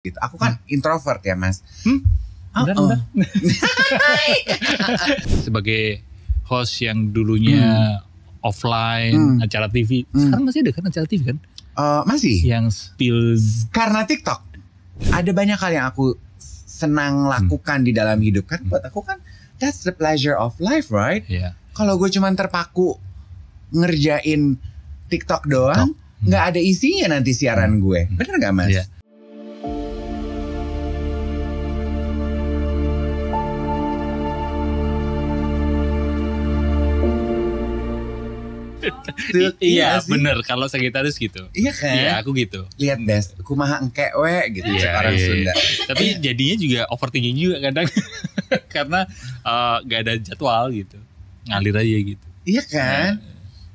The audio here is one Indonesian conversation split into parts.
gitu. Aku kan introvert ya Mas. Bentar. Sebagai host yang dulunya offline acara TV, sekarang masih ada kan acara TV kan? Masih. Yang spills. Karena TikTok ada banyak hal yang aku senang lakukan di dalam hidup kan. Buat aku kan that's the pleasure of life, right? Yeah. Kalau gue cuman terpaku ngerjain TikTok doang, nggak ada isinya nanti siaran gue. Bener nggak Mas? Yeah. Iya bener, kalau Sagittarius gitu. Iya kan? Iya aku gitu. Lihat Des, kumaha engke we gitu orang Sunda. Tapi jadinya juga overthinking juga kadang. Karena gak ada jadwal gitu. Ngalir aja gitu. Iya kan?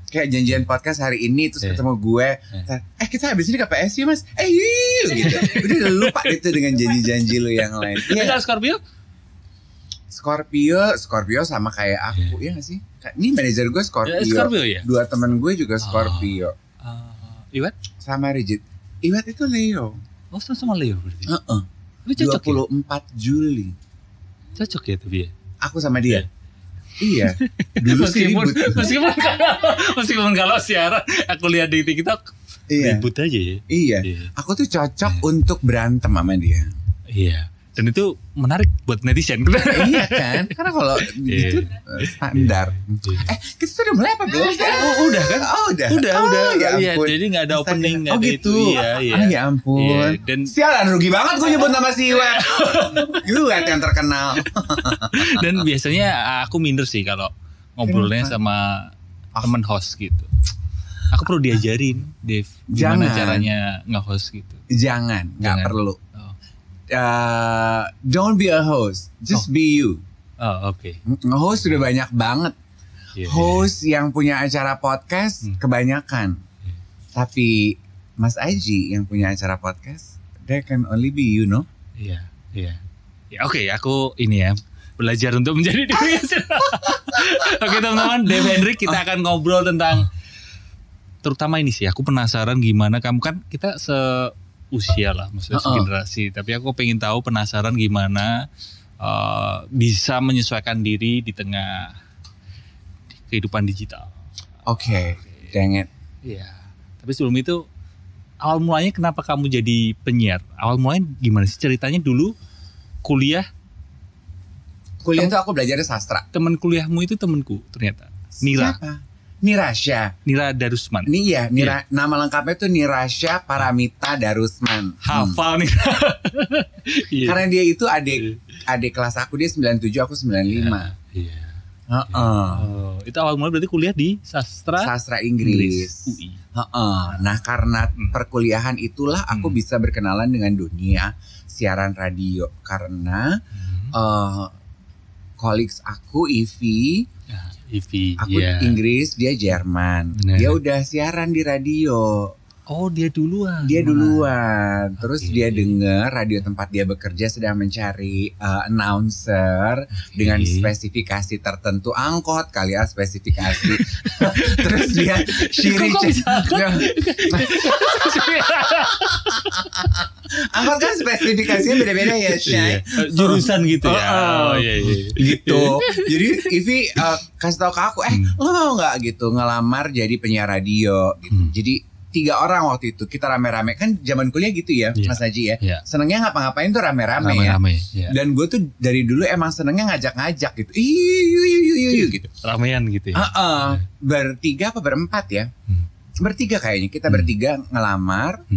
Kayak janjian podcast hari ini terus ketemu gue. Kita habis ini ke PS ya Mas. Yuk gitu. Udah lupa itu dengan janji-janji lu yang lain. Iya. Scorpio? Scorpio sama kayak aku, ya gak sih? Ini manajer gue Scorpio. Scorpio ya? Dua temen gue juga Scorpio. Iwat? Sama Rigid. Iwat itu Leo. Oh sama Leo berarti? Tapi 24 Juli. Cocok ya tapi ya? Aku sama dia? Iya. Dulu sih ribut. Meskipun kalau siaran aku lihat di TikTok ribut aja ya? Iya. Aku tuh cocok untuk berantem sama dia. Iya. Dan itu menarik buat netizen. Iya kan? Karena kalau gitu standar. Kita sudah mulai apa belum? Udah kan? Udah. Ya iya, ampun. jadi gak ada opening. Oh gitu? Iya. Ya ampun. Iya, dan sialan rugi banget gue nyebut nama si Iwet. Iwet yang terkenal. Dan biasanya aku minder sih kalau ngobrolnya sama temen host gitu. Aku perlu diajarin, Dev. Gimana caranya nge-host gitu. Jangan. Gak perlu. Don't be a host, just be you. Oh oke. Host sudah banyak banget. Host yang punya acara podcast kebanyakan. Tapi Mas Aji yang punya acara podcast, there can only be you, no? Iya. Ya, oke, aku ini ya belajar untuk menjadi diri sendiri. Oke teman-teman, Dev Hendrik kita akan ngobrol tentang terutama ini sih. Aku penasaran gimana kamu kan kita usia lah, maksudnya generasi. Tapi aku pengen tahu, penasaran gimana bisa menyesuaikan diri di tengah kehidupan digital. Oke. Dang it. Iya. Tapi sebelum itu, awal mulanya kenapa kamu jadi penyiar? Awal mulanya gimana sih ceritanya dulu kuliah? Kuliah tuh aku belajarnya sastra. Temen kuliahmu itu temenku ternyata. Nira. Siapa? Nirasya. Nira Darusman. Nama lengkapnya tuh Nirasya Paramita Darusman. Hafal nih. Karena dia itu adik kelas aku, dia 97, aku 95. Iya. Itu awal mulai berarti kuliah di Sastra Inggris. UI. Nah karena perkuliahan itulah aku bisa berkenalan dengan dunia siaran radio. Karena colleagues aku Ivy, aku Inggris, dia Jerman. Dia udah siaran di radio. Oh dia duluan. Terus dia dengar radio tempat dia bekerja sedang mencari announcer dengan spesifikasi tertentu, angkot kali ya spesifikasi. Terus dia angkot kan spesifikasinya beda-beda ya, Shay. Jurusan gitu ya. Gitu. Jadi Ivy kasih tahu ke aku, lo mau nggak gitu ngelamar jadi penyiar radio gitu. Jadi 3 orang waktu itu kita rame-rame, kan zaman kuliah gitu ya Mas Haji ya. Senengnya ngapa-ngapain tuh rame-rame ya. Dan gue tuh dari dulu emang senengnya ngajak-ngajak gitu. Iya gitu. Ramean gitu ya. Bertiga apa berempat ya? Bertiga kayaknya, kita bertiga ngelamar.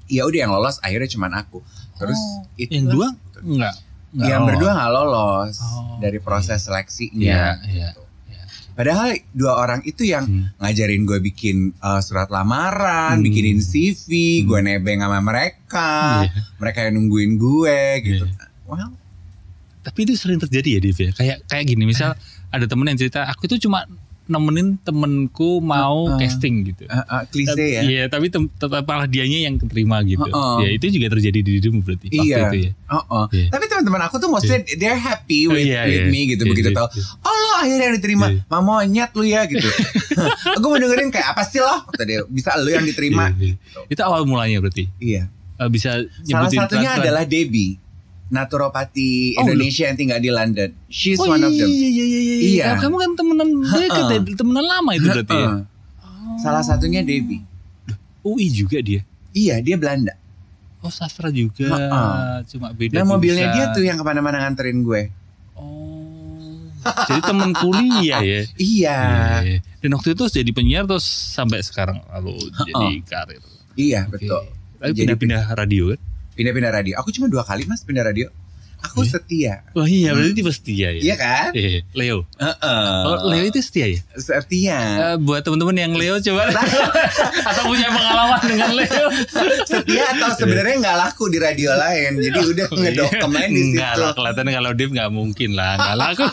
Ya udah yang lolos akhirnya cuman aku. Terus itu yang dua enggak. Yang berdua nggak lolos dari proses seleksinya. Padahal 2 orang itu yang ngajarin gue bikin surat lamaran, bikinin CV, gue nebeng sama mereka, mereka yang nungguin gue gitu. Wow. Tapi itu sering terjadi ya Div ya. Kayak gini, misal ada temen yang cerita, aku itu cuma nemenin temenku mau casting gitu. Klise ya. Iya, tapi tetap malah dianya yang keterima gitu. Ya itu juga terjadi di dirimu berarti waktu itu ya. Tapi teman-teman aku tuh mostly they're happy with me gitu. Begitu tau, lo akhirnya yang diterima. Monyet lu ya gitu. Aku mau dengerin kayak apa sih lo? Tadi bisa lo yang diterima. Itu awal mulanya berarti. Iya. bisa Salah nyebutin satunya pelan-pelan? adalah Debbie, naturopati Oh, Indonesia yang tinggal di London. She's Oh one of them. iya. Iya. Kamu kan temenan dekat ya, temenan lama itu berarti ya. Heeh. Salah satunya Debbie. UI juga dia. Iya, dia Belanda. Oh sastra juga, cuma beda. Nah, mobilnya dia jurusan. tuh yang kemana-mana nganterin gue. Oh, jadi temen kuliah ya. Iya. Iya. Dan waktu itu jadi penyiar terus sampai sekarang lalu jadi karir. Iya, Oke. betul. Tapi Jadi pindah-pindah radio kan? Pindah-pindah radio. Aku cuma 2 kali Mas pindah radio. Aku setia. Oh iya, berarti tipe setia ya. Iya kan? Leo. Heeh. Oh, Leo itu setia ya? Setia. Buat teman-teman yang Leo coba atau punya pengalaman dengan Leo. Setia atau sebenarnya nggak laku di radio lain. Jadi udah ngedokem aja di Enggak situ. lah, kelihatannya kalau Dev nggak mungkin lah, nggak laku.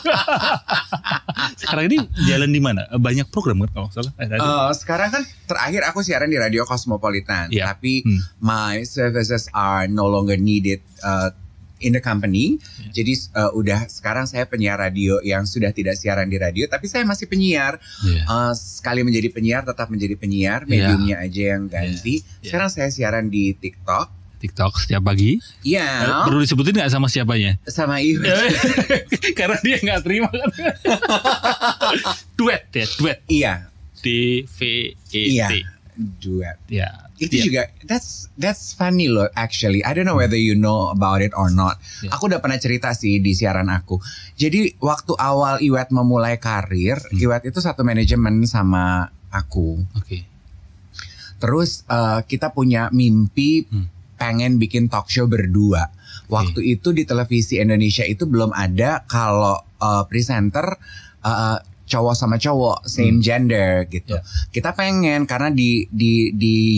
Sekarang ini jalan di mana? Banyak program kan kalau nggak salah. Sekarang kan terakhir aku siaran di Radio Cosmopolitan. Iya. Tapi my services are no longer needed in the company. Jadi udah sekarang saya penyiar radio yang sudah tidak siaran di radio, tapi saya masih penyiar. Iya. Sekali menjadi penyiar tetap menjadi penyiar, mediumnya aja yang ganti. Sekarang saya siaran di TikTok. TikTok setiap pagi. Iya. Perlu disebutin nggak sama siapanya? Sama Iwan. Karena dia nggak terima kan. Duet. Iya. DVET. Iya. Duet. Ya. Itu juga that's funny loh actually. I don't know whether you know about it or not. Yeah. Aku udah pernah cerita sih di siaran aku. Jadi waktu awal Iwet memulai karir, Iwet itu satu manajemen sama aku. Oke. Terus kita punya mimpi pengen bikin talk show berdua. Waktu itu di televisi Indonesia itu belum ada kalau presenter cowok sama cowok same gender gitu. Kita pengen karena di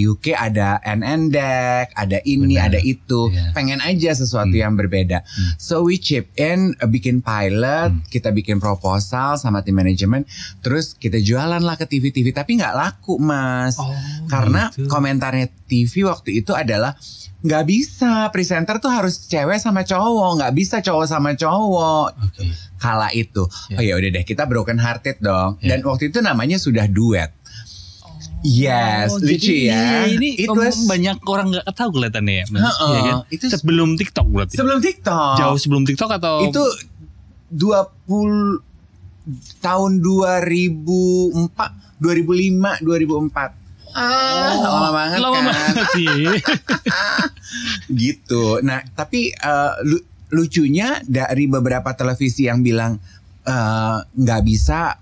UK ada NNDEC, ada ini, ada itu. Pengen aja sesuatu yang berbeda. So we chip in, bikin pilot, kita bikin proposal sama tim manajemen, terus kita jualan lah ke TV-TV, tapi nggak laku Mas. Karena komentarnya TV waktu itu adalah nggak bisa, presenter tuh harus cewek sama cowok, nggak bisa cowok sama cowok. Kala itu, oh ya udah deh kita broken hearted dong. Dan waktu itu namanya sudah duet. Yes, lucu ya. Ini It was banyak orang nggak tahu kelihatannya ya. Ya kan? Itu sebelum TikTok berarti. sebelum TikTok. Jauh sebelum TikTok atau? Itu 20 tahun 2004, 2005, 2004. Lama banget lama kan. banget sih. Gitu. Nah, tapi lucunya dari beberapa televisi yang bilang nggak bisa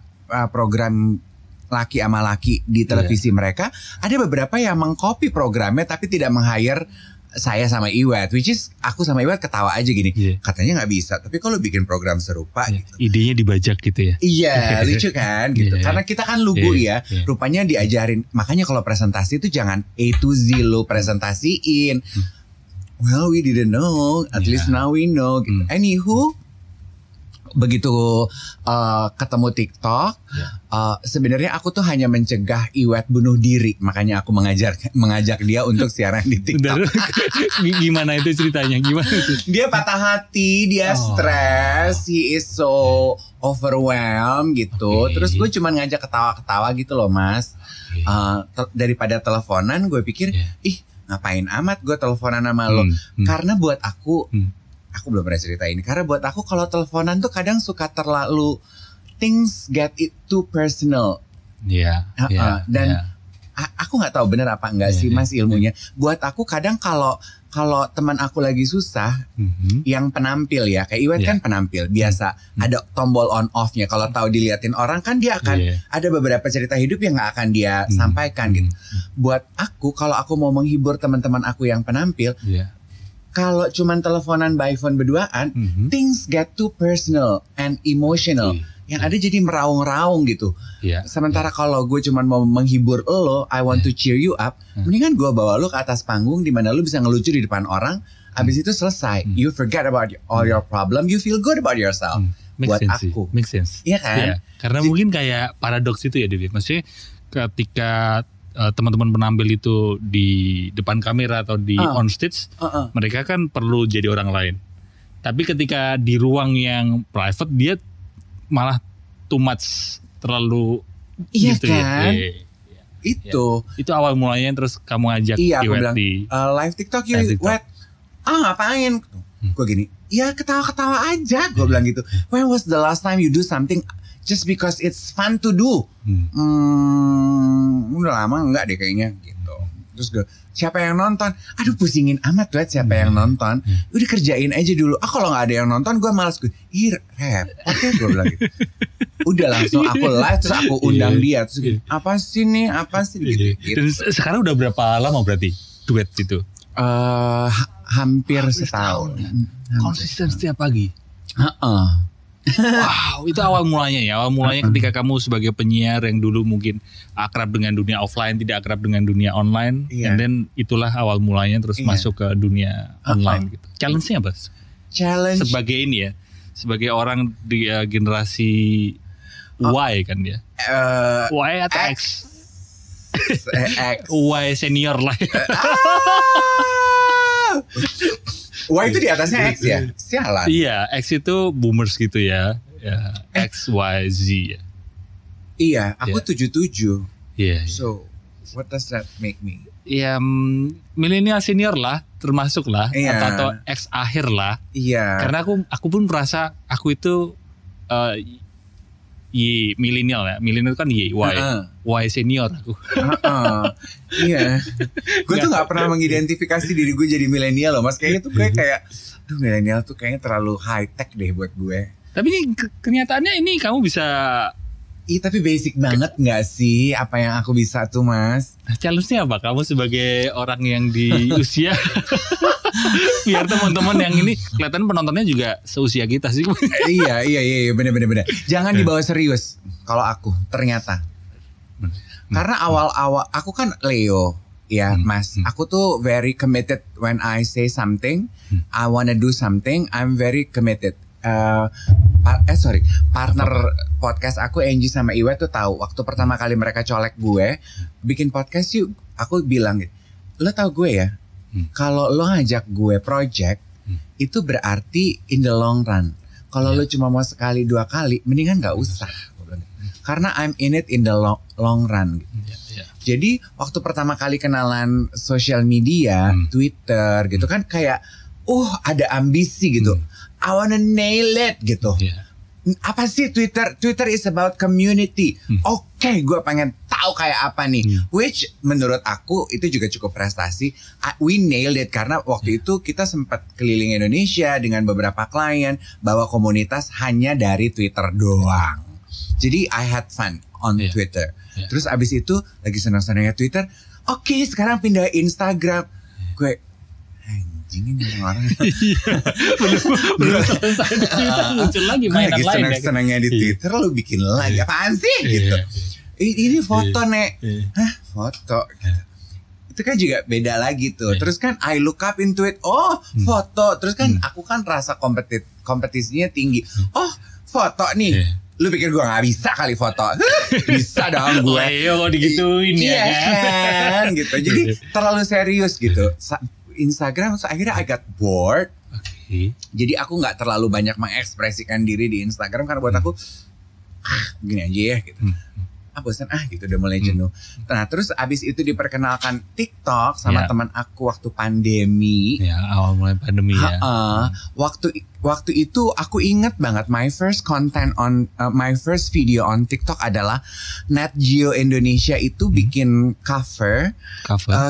program laki sama laki di televisi mereka, ada beberapa yang mengcopy programnya tapi tidak meng-hire saya sama Iwet, which is aku sama Iwet ketawa aja gini, katanya nggak bisa, tapi kalau bikin program serupa gitu. Idenya dibajak gitu ya. Iya, lucu kan gitu. Karena kita kan lugu ya, rupanya diajarin. Makanya kalau presentasi itu jangan A to Z lo presentasiin. Well, we didn't know, at least now we know gitu. Anywho, begitu ketemu TikTok, sebenarnya aku tuh hanya mencegah Iwet bunuh diri, makanya aku mengajak dia untuk siaran di TikTok. Gimana itu ceritanya? Gimana itu? Dia patah hati, dia stres, he is so overwhelmed gitu. Terus gue cuma ngajak ketawa-ketawa gitu loh Mas. Daripada teleponan, gue pikir, ih ngapain amat gue teleponan sama lo. Karena buat aku belum pernah cerita ini. Karena buat aku kalau teleponan tuh kadang suka terlalu things get it too personal. Dan aku nggak tahu benar apa enggak sih Mas ilmunya. Buat aku kadang kalau teman aku lagi susah, yang penampil ya, kayak Iwet kan penampil biasa, ada tombol on off-nya. Kalau tahu diliatin orang kan dia akan ada beberapa cerita hidup yang nggak akan dia sampaikan gitu. Buat aku kalau aku mau menghibur teman-teman aku yang penampil, kalau cuman teleponan by phone berduaan, things get too personal and emotional. Yang ada jadi meraung-raung gitu. Sementara kalau gue cuman mau menghibur lo, I want to cheer you up, mendingan gue bawa lo ke atas panggung di mana lo bisa ngelucu di depan orang. Abis itu selesai, you forget about all your problem, you feel good about yourself. Buat aku, make sense. Iya kan? Karena mungkin kayak paradoks itu ya, Devi. Maksudnya ketika teman-teman penampil itu di depan kamera atau di on stage, mereka kan perlu jadi orang lain. Tapi ketika di ruang yang private, dia malah too much, terlalu gitu kan? ya. Itu awal mulanya terus kamu ajak Iya, aku Iwet bilang di live TikTok yuk, TikTok. Wet. Ngapain? Gue gini, ya ketawa-ketawa aja. Gue bilang gitu. When was the last time you do something just because it's fun to do? Udah lama enggak deh kayaknya gitu. Terus gue, siapa yang nonton? Aduh pusingin amat Wet siapa yang nonton. Udah kerjain aja dulu. Kalau gak ada yang nonton gue malas. Ih repot ya gue bilang gitu. Udah langsung aku live terus aku undang dia. Terus gitu, apa sih gitu. Dan sekarang udah berapa lama berarti duet itu? Hampir setahun. Konsisten setiap pagi. Heeh. Wow, itu awal mulanya ya. Awal mulanya ketika kamu sebagai penyiar yang dulu mungkin akrab dengan dunia offline, tidak akrab dengan dunia online. Iya. And then itulah awal mulanya terus Iya. masuk ke dunia online gitu. Challenge-nya apa? Challenge. Sebagai ini ya, sebagai orang di generasi Y kan ya. Y atau X? X. Y senior lah ya. Wah itu di atasnya X ya? Sialan. Iya, X itu boomers gitu ya. Ya, X, Y, Z ya. Iya, aku 77. Iya. So, what does that make me? Ya milenial senior lah, termasuk lah, Iya. atau X akhir lah. Iya. Karena aku pun merasa aku itu Y milenial ya, milenial kan Y Y senior aku. Iya. Gue tuh nggak pernah mengidentifikasi diri gue jadi milenial loh, Mas. Kayaknya tuh kayak, duh milenial tuh kayaknya terlalu high tech deh buat gue. Tapi ini kenyataannya ini kamu bisa. Ih tapi basic banget nggak sih apa yang aku bisa tuh Mas? Challenge-nya apa? Kamu sebagai orang yang di usia, biar teman-teman yang ini kelihatan penontonnya juga seusia kita sih. Iya bener. Jangan dibawa serius kalau aku ternyata. Karena awal-awal aku kan Leo ya Mas. Aku tuh very committed when I say something. I wanna do something. I'm very committed. Partner podcast aku Angie sama Iwa tuh tahu waktu pertama kali mereka colek gue bikin podcast yuk, aku bilang gitu, lo tau gue ya, kalau lo ngajak gue project itu berarti in the long run. Kalau lo cuma mau sekali dua kali, mendingan nggak usah. Karena I'm in it in the long run. Jadi waktu pertama kali kenalan sosial media, Twitter gitu kan kayak, ada ambisi gitu. I wanna nail it gitu. Apa sih Twitter? Twitter is about community. Oke, gue pengen tahu kayak apa nih. Which menurut aku itu juga cukup prestasi. We nailed it karena waktu itu kita sempat keliling Indonesia dengan beberapa klien bawa komunitas hanya dari Twitter doang. Jadi I had fun on Twitter. Terus abis itu lagi senang-senangnya Twitter. Oke, sekarang pindah Instagram. Gue anjingin orang-orang. Belum selesai di Twitter muncul lagi mainan lain. Senang-senangnya di Twitter lu bikin lagi apaan sih gitu. Ini foto nek. Hah, foto gitu. Itu kan juga beda lagi tuh. Terus kan I look up into it. Oh, foto. Terus kan aku kan rasa kompetisinya tinggi. Oh, foto nih. Lu pikir gue gak bisa kali foto? Bisa dong gue. Iya kok digituin ya kan gitu. Jadi terlalu serius gitu. Instagram so akhirnya I got bored. Jadi aku nggak terlalu banyak mengekspresikan diri di Instagram karena buat aku gini aja ya gitu. Bosan gitu udah mulai jenuh. Nah terus abis itu diperkenalkan TikTok sama teman aku waktu pandemi. Ya awal mulai pandemi ya. Waktu itu aku inget banget my first video on TikTok adalah Nat Geo Indonesia itu bikin cover.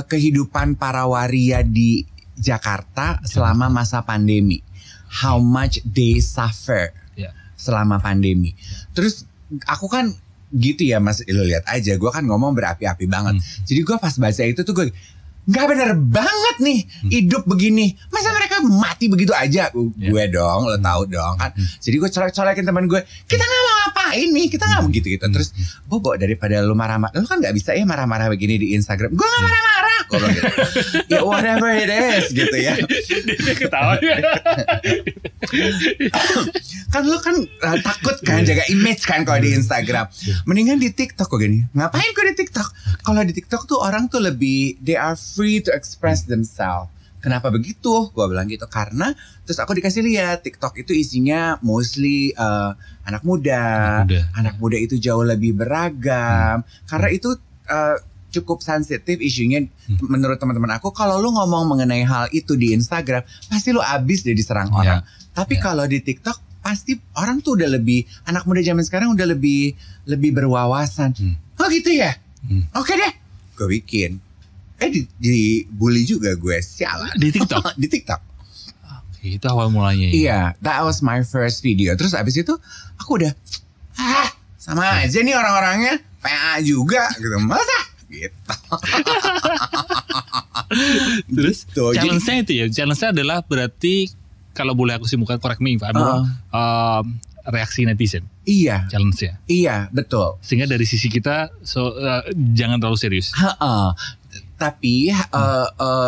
Kehidupan para waria di Jakarta selama masa pandemi. How much they suffer selama pandemi. Terus aku kan gitu ya Mas, lo lihat aja gue kan ngomong berapi-api banget. Jadi gue pas baca itu tuh gue nggak bener banget nih hidup begini. Masa mereka mati begitu aja? Gue dong, lo tahu dong kan. Jadi gue colek-colekin teman gue. Kita nggak mau ngapain nih? Kita nggak mau gitu-gitu. Terus Bobo daripada lo marah-marah, lo kan nggak bisa ya marah-marah begini di Instagram. Gue nggak marah-marah. Gue bilang gitu. Ya whatever it is gitu ya. Dia ketawa. Kan lo kan takut kan jaga image kan kalau di Instagram. Mendingan di TikTok kok gini. Ngapain gue di TikTok? Kalau di TikTok tuh orang tuh lebih they are free to express themselves. Kenapa begitu? Gue bilang gitu karena terus aku dikasih lihat TikTok itu isinya mostly anak muda. Anak muda itu jauh lebih beragam. Karena itu cukup sensitif isunya menurut teman-teman aku. Kalau lu ngomong mengenai hal itu di Instagram, pasti lu abis deh diserang orang. Tapi kalau di TikTok pasti orang tuh udah lebih, anak muda zaman sekarang udah lebih berwawasan. Oh gitu ya? Oke deh, gue bikin. Dibully juga gue, sialan. Di TikTok? Di TikTok. Oke, itu awal mulanya. Iya, that was my first video. Terus abis itu aku udah, sama aja nih orang-orangnya, PA juga gitu, masa? Gitu. Terus gitu. challenge-nya itu ya, challenge-nya adalah berarti kalau boleh aku simpulkan, correct me if I'm wrong, reaksi netizen. Iya. Challenge-nya. Iya, betul. Sehingga dari sisi kita jangan terlalu serius. Tapi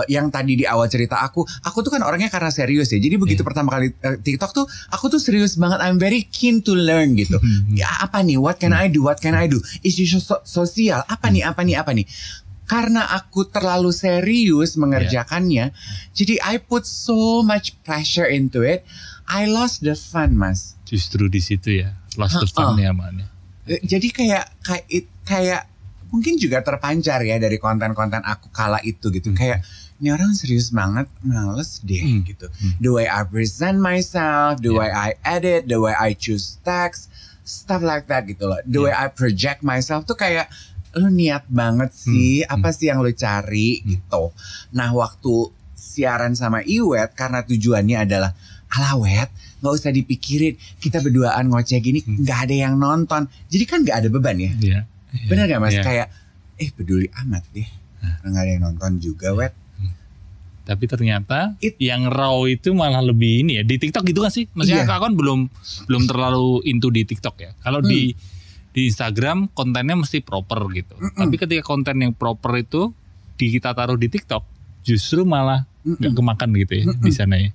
yang tadi di awal cerita aku tuh kan orangnya karena serius ya. Jadi begitu pertama kali TikTok tuh, aku tuh serius banget. I'm very keen to learn gitu. Ya, apa nih? What can I do? What can I do? Isu sosial. Apa nih? Karena aku terlalu serius mengerjakannya, jadi I put so much pressure into it. I lost the fun, Mas. Justru di situ ya, lost the fun-nya mana. Jadi kayak mungkin juga terpancar ya dari konten-konten aku kala itu gitu. Kayak ini orang serius banget, males deh gitu. The way I present myself, the way I edit, the way I choose text, stuff like that gitu loh. The way I project myself tuh kayak, lu niat banget sih, apa sih yang lu cari gitu. Nah waktu siaran sama Iwet, karena tujuannya adalah, ala Wet, gak usah dipikirin, kita berduaan ngoceh gini, gak ada yang nonton. Jadi kan gak ada beban ya. Bener gak Mas? Kayak peduli amat deh, gak ada yang nonton juga Wet. Tapi ternyata yang raw itu malah lebih ini ya. Di TikTok gitu kan sih? Maksudnya aku kan belum terlalu into di TikTok ya. Kalau di Instagram kontennya mesti proper gitu. Tapi ketika konten yang proper itu kita taruh di TikTok, justru malah gak kemakan gitu ya di sana ya.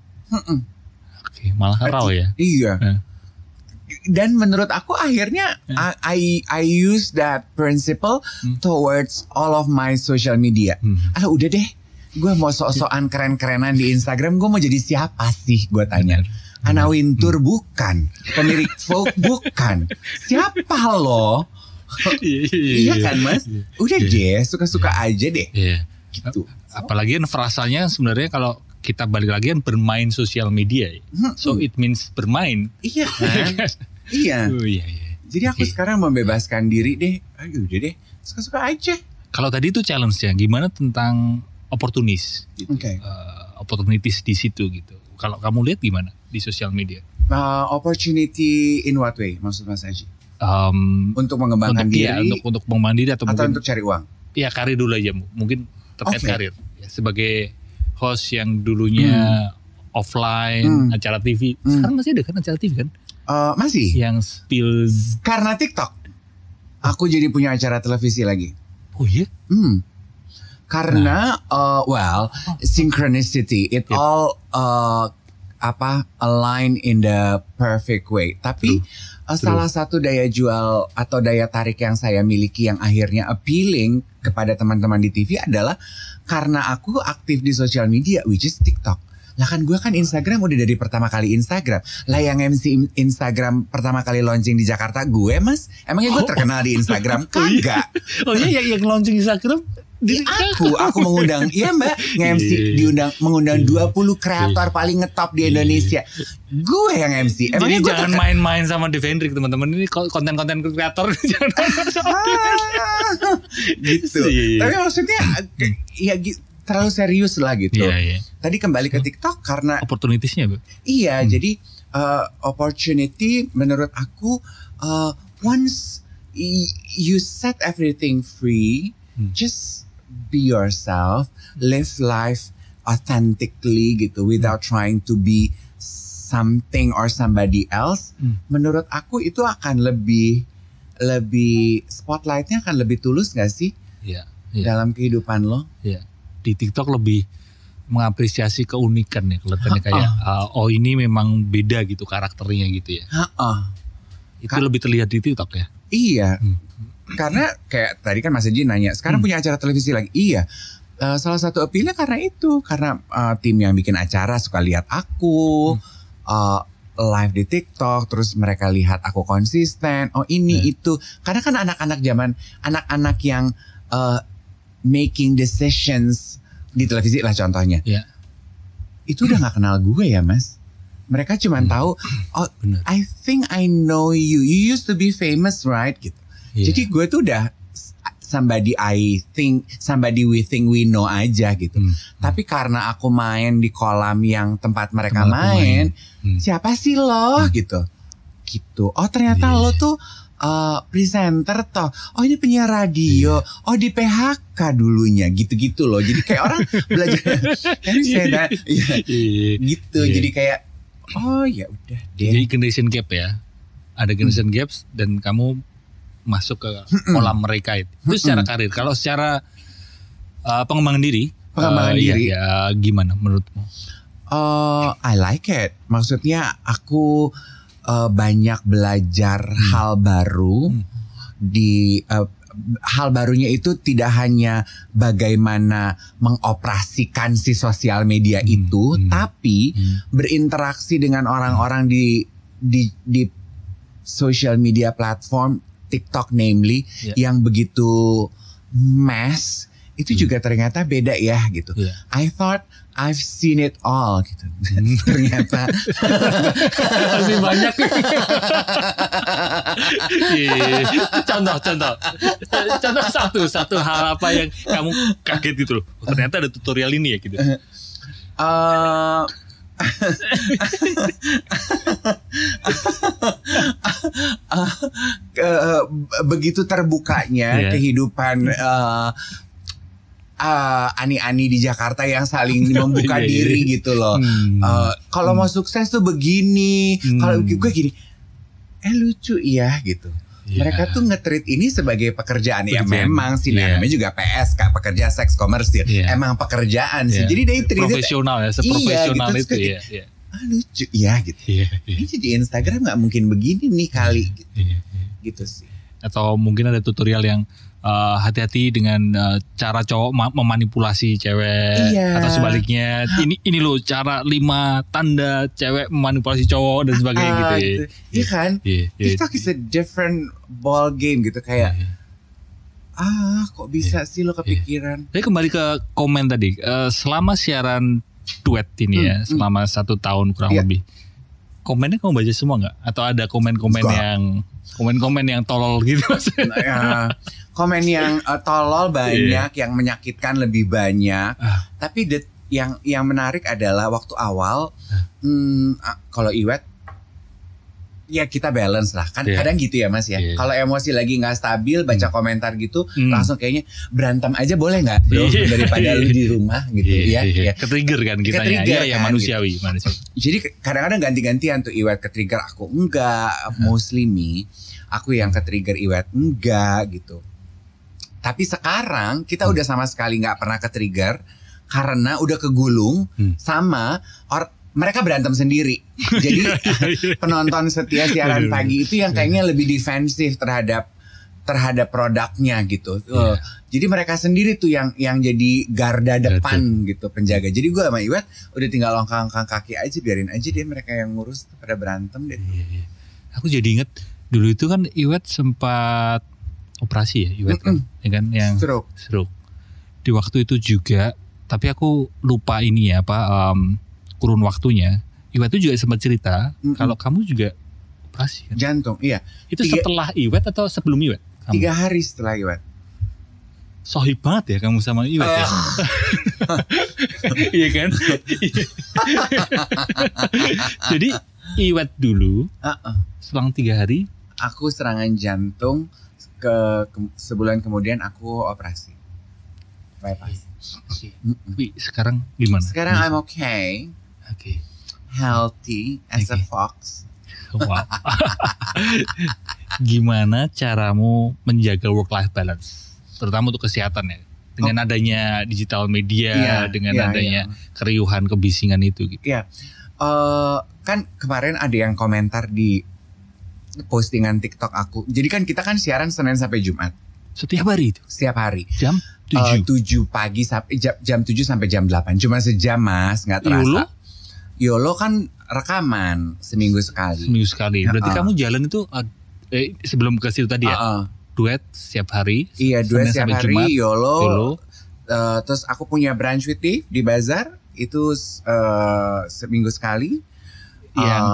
Oke, malah raw ya. Iya. Dan menurut aku akhirnya I use that principle towards all of my social media. Udah deh, gue mau sok-sokan keren-kerenan di Instagram, gue mau jadi siapa sih, gue tanya. Ana Wintour bukan, pemilik Vogue bukan, siapa lo? Iya kan Mas? Udah deh, suka-suka aja deh. Gitu. Apalagi kan frasanya sebenarnya kalau kita balik lagi kan bermain sosial media. So it means bermain. Iya kan? Iya. Jadi aku sekarang membebaskan diri deh. Udah deh, suka-suka aja. Kalau tadi itu challenge-nya, gimana tentang opportunis? Gitu. Opportunities di situ gitu. Kalau kamu lihat gimana di sosial media? Opportunity in what way? Maksud Mas Aji? Untuk mengembangkan diri, untuk mengembangkan diri atau mungkin untuk cari uang? Ya karir dulu aja, mungkin terkait karir. Ya, sebagai host yang dulunya offline acara TV, sekarang masih ada kan acara TV kan? Masih. Yang spill karena TikTok, aku jadi punya acara televisi lagi. Oh iya? Karena synchronicity, it all align in the perfect way. Tapi salah satu daya jual atau daya tarik yang saya miliki yang akhirnya appealing kepada teman-teman di TV adalah karena aku aktif di sosial media, which is TikTok. Lah kan gue kan Instagram udah dari pertama kali Instagram. Lah yang MC Instagram pertama kali launching di Jakarta gue Mas. Emangnya gue terkenal di Instagram? Kagak. Oh iya yang launching Instagram? Aku mengundang, iya Mbak, nge-MC mengundang 20 kreator paling ngetop di Indonesia. Gue yang MC. Jadi jangan main-main sama Devendrik teman-teman, ini konten-konten kreator jangan main sama gitu. Tapi maksudnya ya terlalu serius lah gitu. Tadi kembali ke TikTok karena opportunitiesnya Bu. Iya, jadi opportunity menurut aku once you set everything free, just be yourself, live life authentically gitu, without trying to be something or somebody else. Menurut aku itu akan lebih spotlightnya akan lebih tulus gak sih? Dalam kehidupan lo? Di TikTok lebih mengapresiasi keunikan ya, kelihatannya kayak ini memang beda gitu karakternya gitu ya. Itu lebih terlihat di TikTok ya. Iya. Karena kayak tadi kan Mas Eji nanya, sekarang punya acara televisi lagi. Iya, salah satu appeal-nya karena itu. Karena tim yang bikin acara suka lihat aku live di TikTok. Terus mereka lihat aku konsisten. Oh ini itu. Karena kan anak-anak yang making decisions di televisi lah contohnya. Yeah. Itu udah gak kenal gue ya Mas. Mereka cuma tahu, oh Bener. I think I know you. You used to be famous right? Gitu. Yeah. Jadi gue tuh udah somebody we think we know aja gitu. Tapi karena aku main di kolam yang tempat mereka main. Siapa sih lo gitu. Oh ternyata lo tuh presenter toh. Oh ini penyiar radio. Oh di PHK dulunya gitu-gitu loh. Jadi kayak orang belajar gitu. Jadi kayak oh ya udah deh. Jadi generation gap ya. Ada generation gaps dan kamu masuk ke kolam mereka itu secara karir. Kalau secara pengembangan diri, ya gimana menurutmu? I like it. Maksudnya aku banyak belajar hal baru di hal barunya itu tidak hanya bagaimana mengoperasikan si sosial media itu, tapi berinteraksi dengan orang-orang di social media platform TikTok namely yang begitu mass itu juga ternyata beda ya gitu. I thought I've seen it all gitu. Ternyata masih banyak. Contoh satu hal apa yang kamu kaget gitu loh. Oh, ternyata ada tutorial ini ya gitu. Begitu terbukanya kehidupan ani-ani di Jakarta yang saling membuka diri gitu loh. Kalau mau sukses tuh begini, kalau gue gini, lucu ya gitu. Mereka tuh nge-treat ini sebagai pekerjaan. Ya memang sih namanya juga PSK, pekerja seks komersil. Emang pekerjaan sih. Jadi they treat profesional ya, seprofesional gitu, itu ya. Lucu ya gitu. Ini jadi Instagram nggak mungkin begini nih kali gitu. Gitu sih. Atau mungkin ada tutorial yang hati-hati dengan cara cowok memanipulasi cewek atau sebaliknya. Ini loh cara 5 tanda cewek memanipulasi cowok dan sebagainya gitu. Iya kan? TikTok is a different ball game gitu kayak kok bisa sih lo kepikiran. Saya kembali ke komen tadi. Selama siaran duet ini ya, selama 1 tahun kurang lebih. Komennya kamu baca semua nggak? Atau ada komen-komen yang tolol gitu maksudnya? Komen yang tolol banyak, yang menyakitkan lebih banyak. Tapi yang menarik adalah waktu awal, kalau Iwet, ya kita balance lah. Kan kadang gitu ya Mas ya. Kalau emosi lagi gak stabil, baca komentar gitu, langsung kayaknya berantem aja boleh gak bro? Daripada lu di rumah gitu ya. Ketrigger kan kitanya. Iya manusiawi. Jadi kadang-kadang ganti-gantian tuh Iwet ketrigger, aku enggak. Muslimi, aku yang ketrigger Iwet enggak gitu. Tapi sekarang kita udah sama sekali gak pernah ketrigger karena udah kegulung sama mereka berantem sendiri. Jadi penonton setia siaran pagi itu yang kayaknya lebih defensif terhadap produknya gitu. Jadi mereka sendiri tuh yang jadi garda depan gitu, penjaga. Jadi gue sama Iwet udah tinggal longkang-longkang kaki aja, biarin aja deh mereka yang ngurus pada berantem deh. Aku jadi inget dulu itu kan Iwet sempat operasi ya, Iwet kan, ya kan yang stroke. Di waktu itu juga, tapi aku lupa ini ya kurun waktunya. Iwet itu juga sempat cerita kalau kamu juga operasi kan? Jantung, iya. Itu setelah Iwet atau sebelum Iwet? 3 hari setelah Iwet. Sohib banget ya kamu sama Iwet ya? Iya kan? Jadi Iwet dulu, selang 3 hari. Aku serangan jantung, sebulan kemudian aku operasi. Bypass. Tapi sekarang gimana? Sekarang I'm okay. Healthy as a fox. Wow. Gimana caramu menjaga work life balance, terutama untuk kesehatan ya, dengan adanya digital media, dengan adanya keriuhan kebisingan itu gitu. Iya. Kan kemarin ada yang komentar di postingan TikTok aku. Jadi kan kita kan siaran Senin sampai Jumat. Setiap hari itu? Setiap hari. Jam 7? 7 pagi sampai jam 7 sampai jam 8. Cuma sejam Mas, gak terasa. YOLO kan rekaman seminggu sekali. Berarti kamu jalan itu sebelum ke situ tadi ya? Duet setiap hari. Iya, duet setiap hari, Jumat, YOLO Terus aku punya Brunch with Dave di Bazar itu seminggu sekali. Yang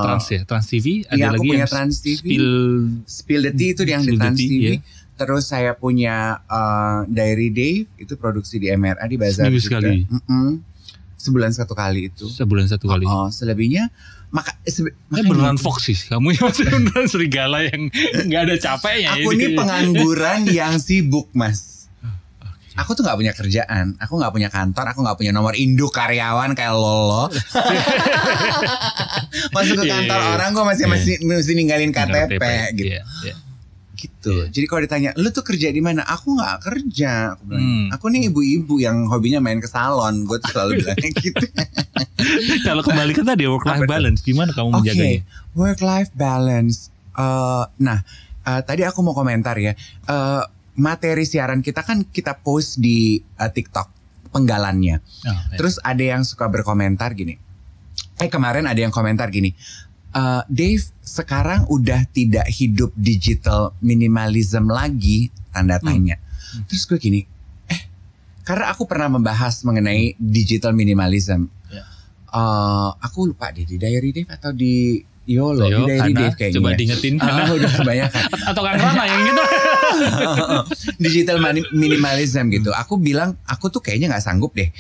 Trans TV. Ada aku lagi punya yang Trans TV. Spill the Tea itu yang di Spill the Trans Tea, TV. ya. Terus saya punya Diary Dave itu produksi di MRA di Bazar Seminggu juga. sekali. Sebulan 1 kali itu. Sebulan 1 kali. Selebihnya beneran Fox sih kamu ya, masih beneran serigala yang nggak ada capeknya. Aku ini pengangguran yang sibuk, Mas. Aku tuh nggak punya kerjaan, aku nggak punya kantor, aku nggak punya nomor induk karyawan kayak Lolo. Masuk ke kantor orang, gue masih ninggalin KTP gitu. Gitu. Jadi kalau ditanya, lu tuh kerja di mana? Aku nggak kerja. Aku bilang, aku nih ibu-ibu yang hobinya main ke salon. Gue tuh selalu bilang gitu. Kalau kembali ke tadi work life balance, gimana kamu menjaganya? Work life balance. Tadi aku mau komentar ya. Materi siaran kita kan kita post di TikTok penggalannya. Terus ada yang suka berkomentar gini. Kemarin ada yang komentar gini. Dave sekarang udah tidak hidup digital minimalism lagi, tanda tanya. Terus gue gini, karena aku pernah membahas mengenai digital minimalism. Aku lupa deh di Diary Dave atau di YOLO, di Diary Dave kayaknya. Coba diingetin Hana. Udah kebanyakan. Atau Kang Rama yang gitu. Digital minimalism gitu. Aku bilang aku tuh kayaknya nggak sanggup deh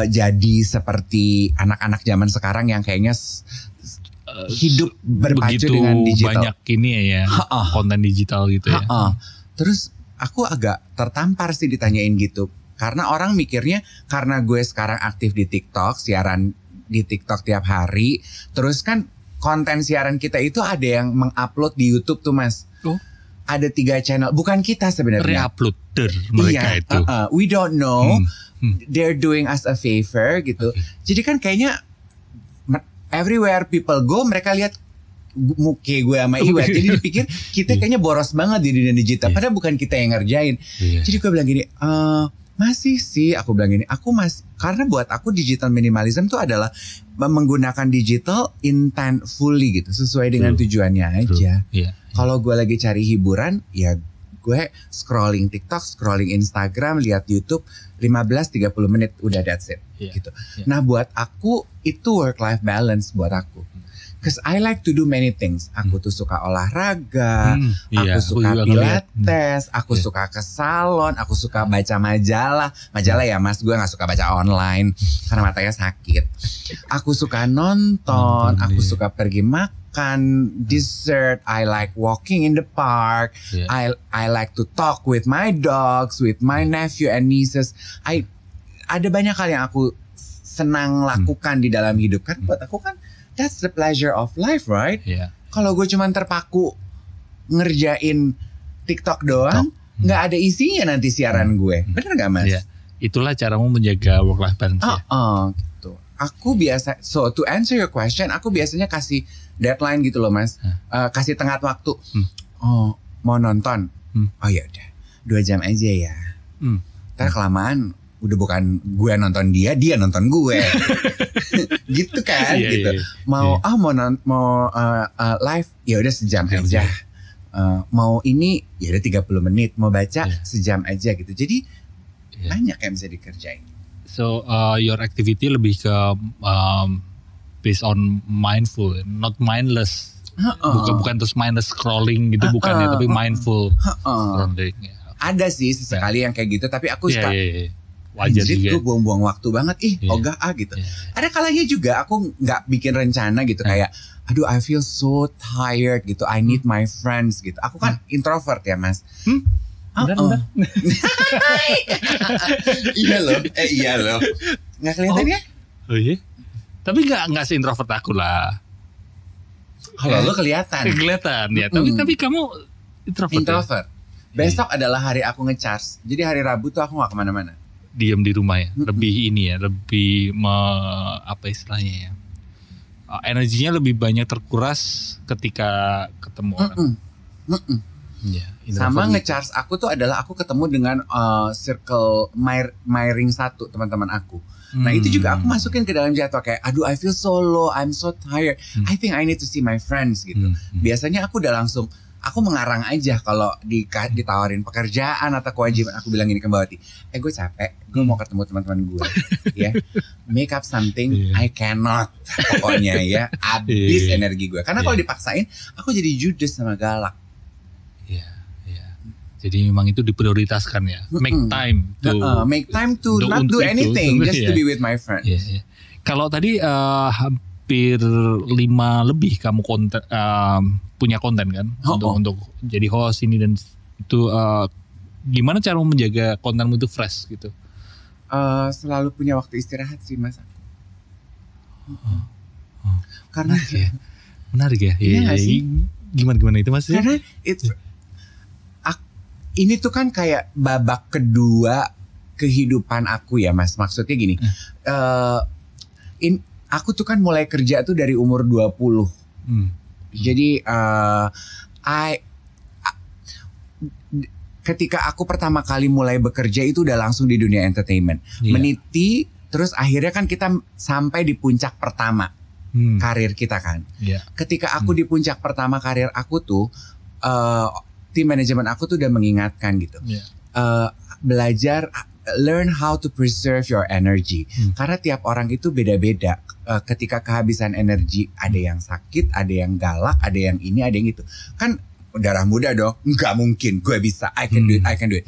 jadi seperti anak-anak zaman sekarang yang kayaknya hidup berpacu dengan digital. Banyak ini ya konten digital gitu ya. Terus aku agak tertampar sih ditanyain gitu. Karena orang mikirnya karena gue sekarang aktif di TikTok, siaran di TikTok tiap hari. Terus kan konten siaran kita itu ada yang mengupload di YouTube tuh, Mas. Ada 3 channel. Bukan kita sebenarnya. Reuploader mereka itu. We don't know. They're doing us a favor gitu. Jadi kan kayaknya everywhere people go, mereka lihat muka gue sama Iwet. Jadi dipikir kita kayaknya boros banget di dunia digital. Padahal bukan kita yang ngerjain. Jadi gue bilang gini, masih sih aku bilang gini. Karena buat aku digital minimalism itu adalah menggunakan digital intentfully gitu. Sesuai dengan tujuannya aja. Kalau gue lagi cari hiburan, ya gue scrolling TikTok, scrolling Instagram, lihat YouTube 15-30 menit udah that's it gitu. Nah buat aku itu work life balance buat aku. Cause I like to do many things. Aku tuh suka olahraga, aku suka pilates, aku suka ke salon, aku suka baca majalah. Majalah ya Mas, gue gak suka baca online karena matanya sakit. Aku suka nonton, aku suka pergi makan, dessert. I like walking in the park. I like to talk with my dogs, with my nephew and nieces. Ada banyak hal yang aku senang lakukan di dalam hidup kan. Buat aku kan that's the pleasure of life, right? Kalau gue cuman terpaku ngerjain TikTok doang, nggak ada isinya nanti siaran gue. Bener nggak Mas? Itulah caramu menjaga work life balance gitu. Aku biasa, so to answer your question, aku biasanya kasih deadline gitu loh Mas. Kasih tengah waktu. Mau nonton? Oh ya udah, 2 jam aja ya. Ntar kelamaan udah bukan gue nonton dia nonton gue. Gitu kan gitu. Mau live ya udah sejam aja. Mau ini ya udah 30 menit, mau baca sejam aja gitu. Jadi banyak yang bisa dikerjain. So your activity lebih ke based on mindful, not mindless. Bukan terus mindless scrolling gitu bukan ya, tapi mindful scrolling. Ada sih sesekali yang kayak gitu, tapi aku suka wajar juga. Gue buang-buang waktu banget, ogah gitu. Ada kalanya juga aku nggak bikin rencana gitu kayak, aduh I feel so tired gitu, I need my friends gitu. Aku kan introvert ya Mas. Benar. Iya loh. Nggak kelihatan ya? Oh iya. Tapi nggak seintrovert aku lah. Kalau lo kelihatan. Kelihatan ya. Tapi kamu introvert. Besok adalah hari aku ngecharge. Jadi hari Rabu tuh aku nggak kemana-mana. Diam di rumah ya. Lebih ini ya. Lebih apa istilahnya ya. Energinya lebih banyak terkuras ketika ketemu orang. Sama ngecharge aku tuh adalah aku ketemu dengan circle my ring 1 teman-teman aku. Nah itu juga aku masukin ke dalam jadwal kayak aduh I feel so low, I'm so tired, I think I need to see my friends gitu. Biasanya aku udah langsung aku mengarang aja kalau ditawarin pekerjaan atau kewajiban. Aku bilang gini ke Mbak Wati, gue capek, gue mau ketemu teman-teman gue, ya, make up something I cannot, pokoknya ya, habis energi gue. Karena kalau dipaksain, aku jadi judes sama galak. Iya. Jadi memang itu diprioritaskan ya, make time to not do anything, just to be with my friends. Kalau tadi hampir 5 lebih kamu punya konten kan untuk jadi host ini dan itu, gimana cara menjaga kontenmu itu fresh gitu? Selalu punya waktu istirahat sih Mas aku. Karena menarik ya. Iya sih. Gimana itu Mas? Karena ini tuh kan kayak babak kedua kehidupan aku ya Mas. Maksudnya gini, aku tuh kan mulai kerja tuh dari umur 20. Jadi ketika aku pertama kali mulai bekerja itu udah langsung di dunia entertainment. Meniti, terus akhirnya kan kita sampai di puncak pertama karir kita kan. Ketika aku di puncak pertama karir aku tuh, tim manajemen aku tuh udah mengingatkan gitu. Belajar, learn how to preserve your energy. Karena tiap orang itu beda-beda. Ketika kehabisan energi, ada yang sakit, ada yang galak, ada yang ini, ada yang itu. Kan darah muda dong, nggak mungkin gue bisa, I can do it.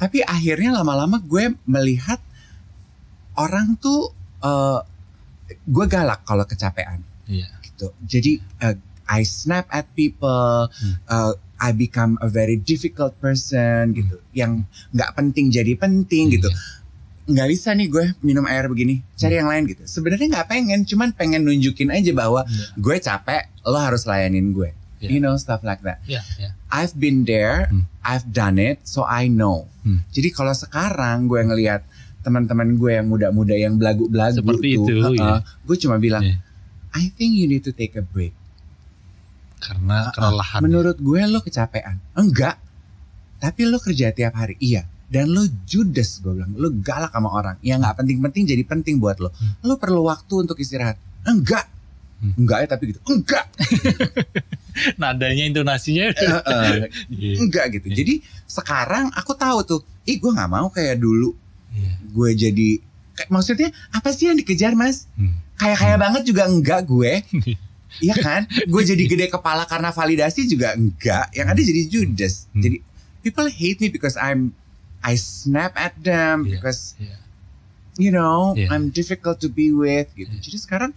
Tapi akhirnya lama-lama gue melihat orang tuh, gue galak kalau kecapean. Gitu. Jadi I snap at people, I become a very difficult person gitu, yang nggak penting jadi penting gitu. Nggak bisa nih gue minum air begini, cari yang lain gitu. Sebenarnya nggak pengen, cuman pengen nunjukin aja bahwa gue capek, lo harus layanin gue. You know, stuff like that. I've been there, I've done it, so I know. Jadi kalau sekarang gue ngelihat teman-teman gue yang muda-muda yang belagu-belagu seperti itu, gue cuma bilang, I think you need to take a break. Karena kelelahan. Menurut gue lo kecapean. Enggak. Tapi lo kerja tiap hari. Iya. Dan lo judes, gue bilang. Lo galak sama orang. Yang gak penting-penting jadi penting buat lo. Lo perlu waktu untuk istirahat. Enggak. Enggak ya, tapi gitu. Enggak. Nadanya, intonasinya. Enggak gitu. Jadi sekarang aku tahu tuh. Gue gak mau kayak dulu. Gue jadi. Maksudnya apa sih yang dikejar Mas? Kaya-kaya banget juga enggak gue. Iya kan? Gue jadi gede kepala karena validasi juga enggak. Yang ada jadi judes. Jadi people hate me because I snap at them because you know I'm difficult to be with gitu. Jadi sekarang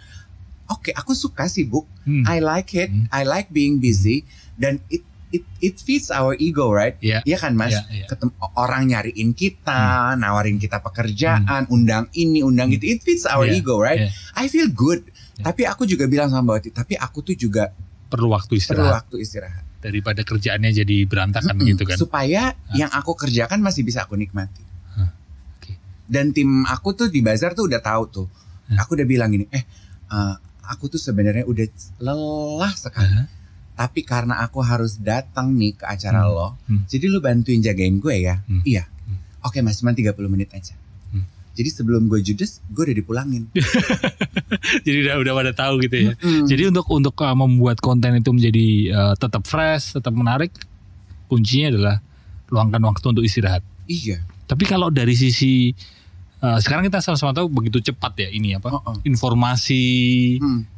oke, aku suka sibuk. I like it. I like being busy dan it feeds our ego, right? Iya kan Mas? Ketemu orang nyariin kita, nawarin kita pekerjaan, undang ini, undang itu. It feeds our ego, right? I feel good. Tapi aku juga bilang sama Mbak Wati, tapi aku tuh juga perlu waktu istirahat. Daripada kerjaannya jadi berantakan gitu kan. Supaya yang aku kerjakan masih bisa aku nikmati. Dan tim aku tuh di Bazar tuh udah tahu tuh. Aku udah bilang gini, aku tuh sebenarnya udah lelah sekali. Tapi karena aku harus datang nih ke acara lo, jadi lo bantuin jagain gue ya. Iya. Oke Mas, cuma 30 menit aja. Jadi sebelum gue judes, gue udah dipulangin. Jadi udah pada tahu gitu ya. Jadi untuk membuat konten itu menjadi tetap fresh, tetap menarik, kuncinya adalah luangkan waktu untuk istirahat. Iya. Tapi kalau dari sisi sekarang kita sama-sama tahu begitu cepat ya ini apa? Informasi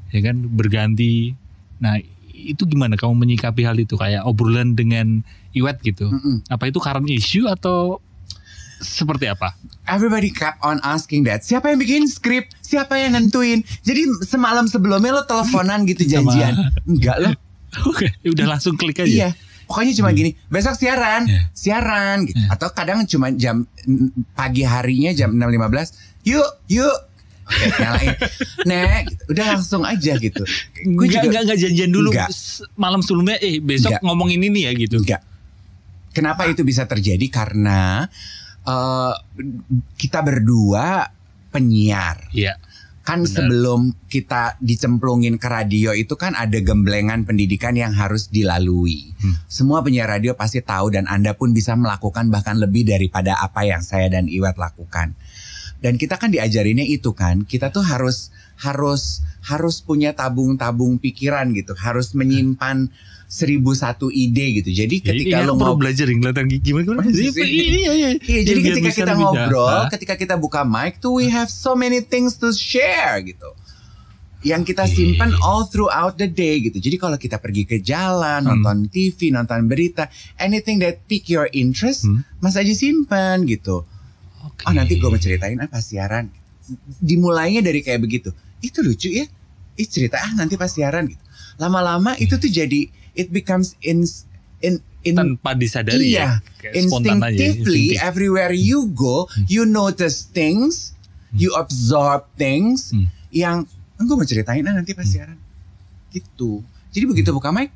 ya kan berganti. Nah, itu gimana kamu menyikapi hal itu, kayak obrolan dengan Iwet gitu? Apa itu current issue atau seperti apa? Everybody kept on asking that. Siapa yang bikin skrip? Siapa yang nentuin? Jadi semalam sebelumnya lo teleponan gitu janjian? Enggak lo. Oke, udah langsung klik aja. Iya. Pokoknya cuma gini, besok siaran gitu. Atau kadang cuma jam pagi harinya jam 6.15. Yuk. Oke, nyalain. Gitu. Udah langsung aja gitu. Gue enggak janjian dulu malam sebelumnya besok ngomongin ini ya gitu. Enggak. Kenapa itu bisa terjadi? Karena kita berdua penyiar. Iya. Kan bener. Sebelum kita dicemplungin ke radio itu kan ada gemblengan pendidikan yang harus dilalui. Semua penyiar radio pasti tahu dan Anda pun bisa melakukan bahkan lebih daripada apa yang saya dan Iwet lakukan. Dan kita kan diajarinnya itu kan, kita tuh harus harus punya tabung pikiran gitu, harus menyimpan 1001 ide gitu. Jadi ketika lo mau belajar ngeliatan gimana iya, jadi ketika kita ngobrol, ketika kita buka mic tuh we have so many things to share gitu. Yang kita simpan all throughout the day gitu. Jadi kalau kita pergi ke jalan, nonton TV, nonton berita, anything that pique your interest, Mas aja simpan gitu. Oh nanti gue mau ceritain apa siaran. Dimulainya dari kayak begitu. Itu lucu ya. Cerita nanti pas siaran gitu. Lama-lama itu tuh jadi it becomes in tanpa disadari ya. Instinctively everywhere you go, you notice things, you absorb things yang gue mau ceritain nanti pas siaran. Gitu. Jadi begitu buka mic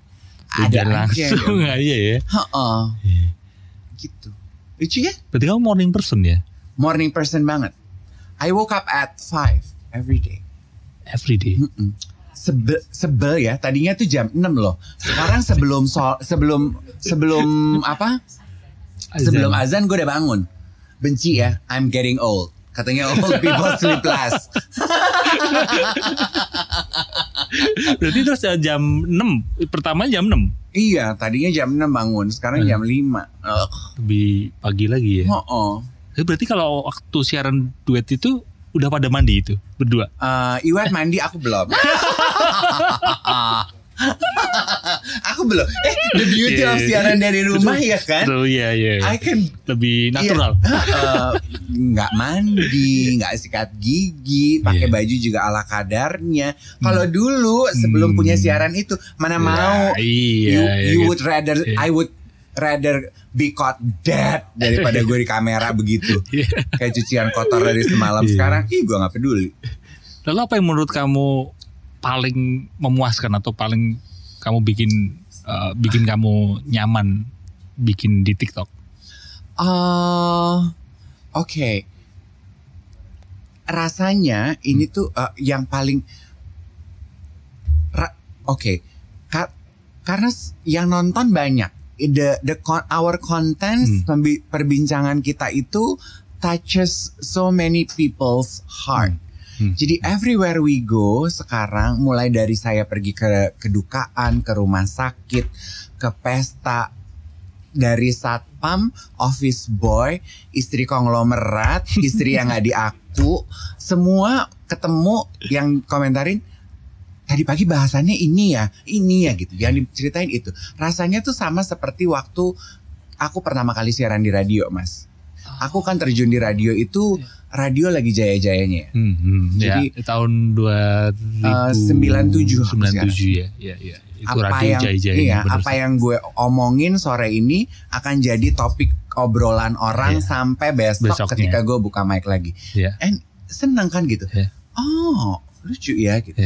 ada langsung aja ya. Gitu. Lucu ya? Berarti kamu morning person ya? Morning person banget. I woke up at 5 every day. Every day. Sebel ya. Tadinya tuh jam 6 loh. Sekarang sebelum apa? Sebelum azan gue udah bangun. Benci ya. I'm getting old. Katanya old people sleep last. Berarti terus jam 6. Pertama jam 6. Iya, tadinya jam 6 bangun. Sekarang jam 5. Lebih pagi lagi ya. Berarti kalau waktu siaran duet itu udah pada mandi itu berdua? Iwan mandi, aku belum. Aku belum. The beauty of siaran dari rumah ya kan? Iya. I can lebih natural. Nggak mandi, nggak sikat gigi, pakai baju juga ala kadarnya. Kalau dulu sebelum punya siaran itu mana mau? You would rather, I would rather be caught dead daripada gue di kamera begitu. Kayak cucian kotor dari semalam. Sekarang gue gak peduli. Lalu apa yang menurut kamu paling memuaskan atau paling kamu bikin kamu nyaman bikin di TikTok? Oke. Rasanya ini tuh yang paling karena yang nonton banyak. Our content, perbincangan kita itu touches so many people's heart. Jadi everywhere we go sekarang, mulai dari saya pergi ke kedukaan, ke rumah sakit, ke pesta, dari satpam, office boy, istri konglomerat, istri yang gak diaku, semua ketemu yang komentarin, tadi pagi bahasannya ini ya gitu. Yang diceritain itu. Rasanya tuh sama seperti waktu aku pertama kali siaran di radio, Mas. Aku kan terjun di radio itu, radio lagi jaya-jayanya. Jadi tahun 97 ya. Itu radio jaya-jayanya. Apa yang gue omongin sore ini akan jadi topik obrolan orang sampai besoknya. Ketika gue buka mic lagi. And senang kan gitu. Oh, lucu ya gitu.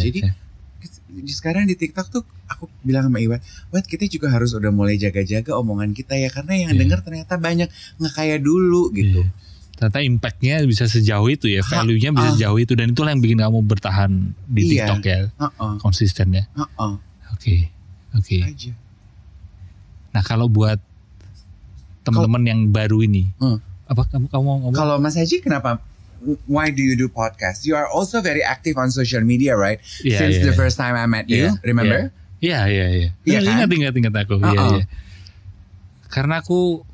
Jadi sekarang di TikTok tuh aku bilang sama Iwan, kita juga harus udah mulai jaga-jaga omongan kita ya, karena yang denger ternyata banyak, nggak kayak dulu gitu. Ternyata impactnya bisa sejauh itu ya, value-nya bisa sejauh itu, dan itulah yang bikin kamu bertahan di TikTok ya, konsisten ya. Oke. Nah kalau buat teman-teman yang baru ini, apa kamu ngomong? Kalau Mas Haji kenapa? Why do you do podcast? You are also very active on social media, right? Since the first time I met you, remember? Iya. Ingat aku. Iya. Karena aku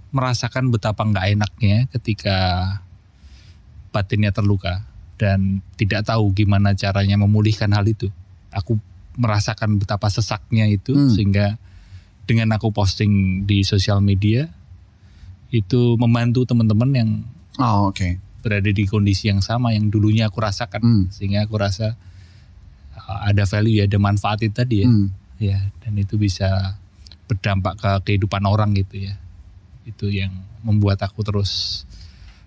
merasakan betapa nggak enaknya ketika batinnya terluka dan tidak tahu gimana caranya memulihkan hal itu. Aku merasakan betapa sesaknya itu, sehingga dengan aku posting di sosial media itu membantu teman-teman yang berada di kondisi yang sama yang dulunya aku rasakan, sehingga aku rasa ada value ya, ada manfaat itu tadi ya. Ya, dan itu bisa berdampak ke kehidupan orang gitu ya. Itu yang membuat aku terus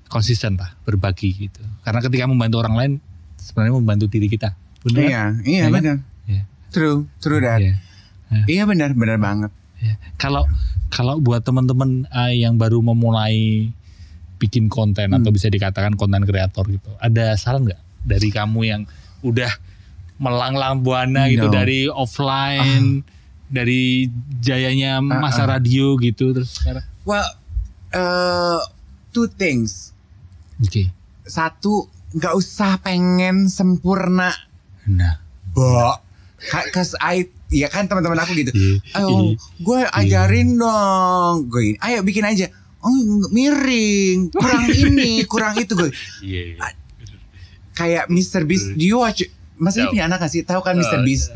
konsisten lah berbagi gitu. Karena ketika membantu orang lain sebenarnya membantu diri kita. Benar? Iya benar. Ya. True that. Iya benar banget. Ya. Kalau buat teman-teman yang baru memulai bikin konten atau bisa dikatakan konten kreator gitu, ada saran nggak dari kamu yang udah melanglang buana gitu, dari offline, dari jayanya masa radio gitu terus sekarang? Well, two things. Oke. Satu, nggak usah pengen sempurna. Nah, Cause ya kan teman-teman aku gitu. Ayo, gue ajarin dong. Gue, ayo bikin aja. Oh, miring, kurang ini, kurang itu gue. Kayak Mr. Beast, do you watch? Masih punya anak gak sih? Tahu kan Mr. Beast?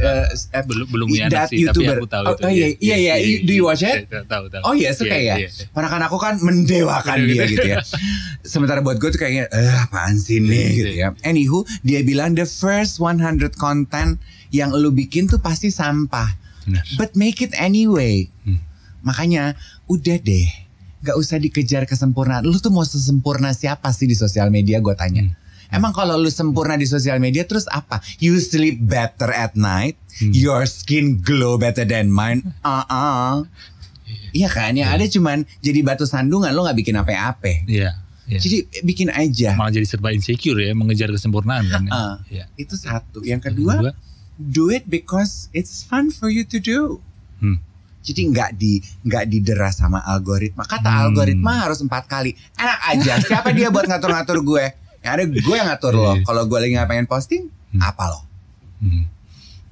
Belum punya anak sih, YouTuber. tapi aku tahu itu. Iya. Do you watch it? Tahu. Oh iya, suka ya. Karena kan aku kan mendewakan dia gitu ya. Sementara buat gue tuh kayaknya, apaan sih nih gitu ya. Anywho, dia bilang the first 100 content yang lu bikin tuh pasti sampah. Benar. But make it anyway. Makanya udah deh, gak usah dikejar kesempurnaan. Lu tuh mau sesempurna siapa sih di sosial media, gue tanya. Emang kalau lu sempurna di sosial media terus apa? You sleep better at night, your skin glow better than mine. Iya kan? Yang ada cuman jadi batu sandungan, lu gak bikin apa-apa. Iya. Jadi bikin aja. Malah jadi serba insecure ya, mengejar kesempurnaan kan. Itu satu. Yang kedua, do it because it's fun for you to do. Jadi nggak didera sama algoritma. Kata algoritma harus 4 kali. Enak aja. Siapa dia buat ngatur-ngatur gue? Yang ada gue yang ngatur lo. Kalau gue lagi nggak pengen posting, apa lo?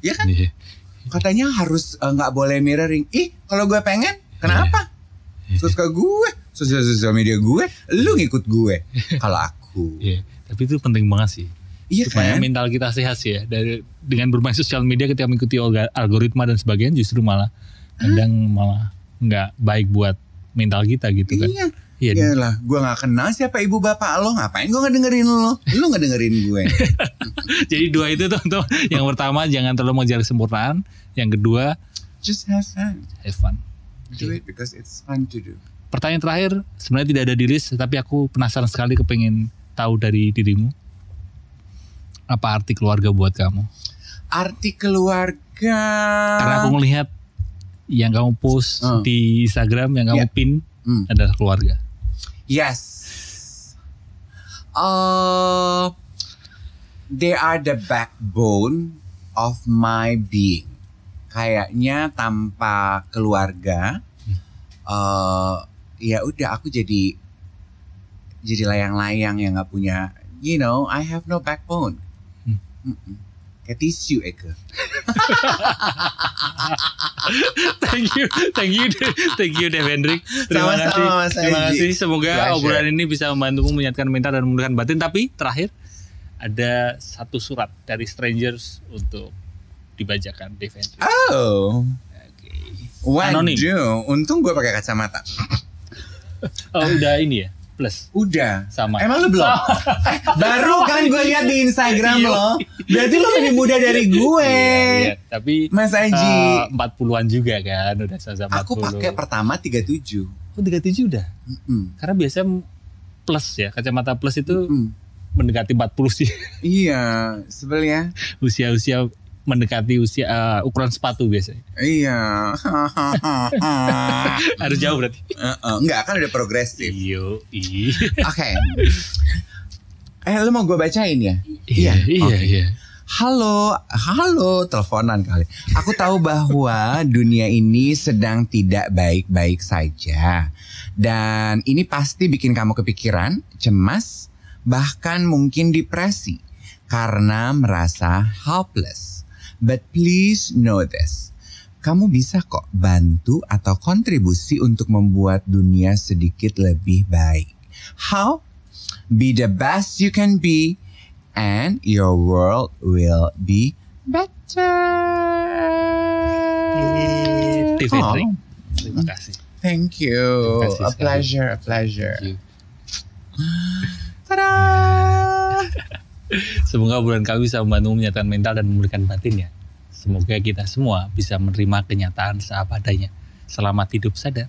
Iya kan? Katanya harus nggak boleh mirroring. Ih, kalau gue pengen, kenapa? Terus ke gue, sosial media gue, lu ngikut gue. Kalau aku. Tapi itu penting banget sih. Iya supaya kan? mental kita sehat sih ya. Dengan bermain sosial media ketika mengikuti algoritma dan sebagainya, justru malah kadang malah nggak baik buat mental kita gitu kan. Iya lah, gue gak kenal siapa ibu bapak lo. Ngapain gue ngedengerin lo? Lo ngedengerin gue. Jadi 2 itu tuh. Yang pertama, jangan terlalu mengejar kesempurnaan. Yang kedua, just have fun. Have fun. Do it because it's fun to do. Pertanyaan terakhir, sebenarnya tidak ada di list, tapi aku penasaran sekali, kepengen tahu dari dirimu. Apa arti keluarga buat kamu? Arti keluarga, karena aku melihat yang kamu post di Instagram, yang kamu pin adalah keluarga. Yes. They are the backbone of my being. Kayaknya tanpa keluarga, ya udah aku jadi layang-layang yang nggak punya. You know, I have no backbone. Kayak tisu, Eka. Thank you Dev Hendrik. Terima kasih. Semoga obrolan ini bisa membantumu menyatukan mental dan memulihkan batin. Tapi terakhir, ada satu surat dari strangers untuk dibacakan Dev Hendrik. Oh. Anonim. Waduh, untung gue pakai kacamata. Oh, udah ini ya? Plus. Udah. Sama. Emang lu belum? Baru kan gue lihat di Instagram lo. Berarti lo lebih muda dari gue. Iya, tapi Mas Aji 40-an juga kan, udah sama 40. Aku pakai pertama 37. Oh, 37 udah. Karena biasanya plus ya, kacamata plus itu mendekati 40 sih. Iya, sebelnya usia-usia mendekati usia ukuran sepatu biasanya. Iya. Harus jauh berarti. Enggak, kan udah progresif. Oke. Lu mau gue bacain ya? Iya. Halo, teleponan kali. Aku tahu bahwa dunia ini sedang tidak baik-baik saja. Dan ini pasti bikin kamu kepikiran, cemas, bahkan mungkin depresi karena merasa helpless. But please know this. Kamu bisa kok bantu atau kontribusi untuk membuat dunia sedikit lebih baik. How? Be the best you can be and your world will be better. Terima kasih. Thank you. A pleasure. Thank you. Ta-da! Semoga obrolan kami bisa membantu menyatakan mental dan memulihkan batin ya. Semoga kita semua bisa menerima kenyataan seapa adanya. Selamat hidup sadar.